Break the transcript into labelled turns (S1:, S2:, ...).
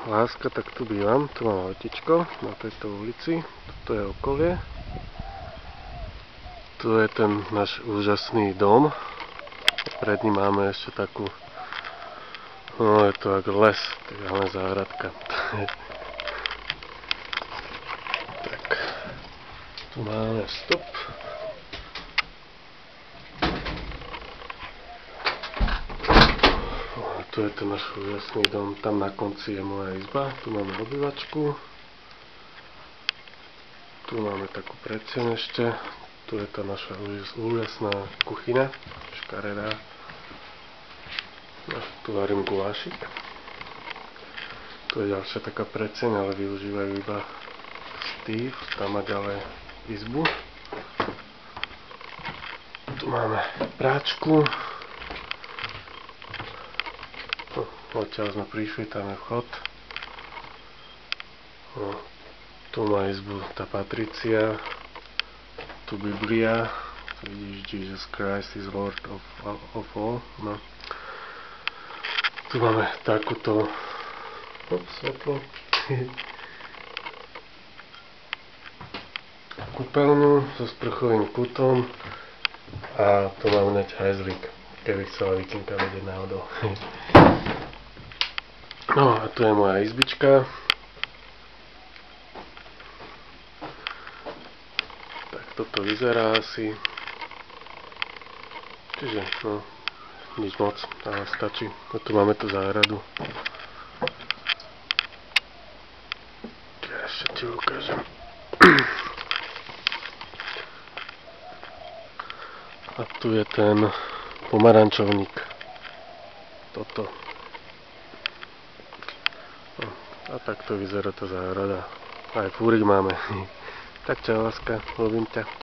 S1: láska, tak tu bývam. Tu mám autičko na tejto ulici. Toto je okolie. Tu je ten náš úžasný dom. Pred ním máme ešte takú... No, je to ako les, taká záhradka. Tak, tu máme vstup. Tu je ten náš úžasný dom, tam na konci je moja izba, tu máme obývačku. Tu máme takú predsieň ešte, tu je tá naša úžasná kuchyňa, škaredá. Tu varím gulášik. Tu je ďalšia taká predsieň, ale využívajú iba Steve, tam má ďalej izbu. Tu máme práčku. Odtiaľ sme prišli, tam je vchod. Tu má izbu tá Patricia. Tu Biblia. Tu vidíš Jesus Christ is Lord of all. No. Tu máme takúto svetlo. Kúpeľňu so sprchovým kútom. A tu máme hneď hajzlík, keby chcela Vikinka vedieť náhodou. No a tu je moja izbička. Tak toto vyzerá asi. Čiže no, nič moc, ale stačí. A tu máme tú záhradu. Ešte ti ukážem. A tu je ten pomarančovník. Toto. A takto vyzerá tá záhrada. Aj fúrik máme. Tak čau, láska, ľúbim ťa.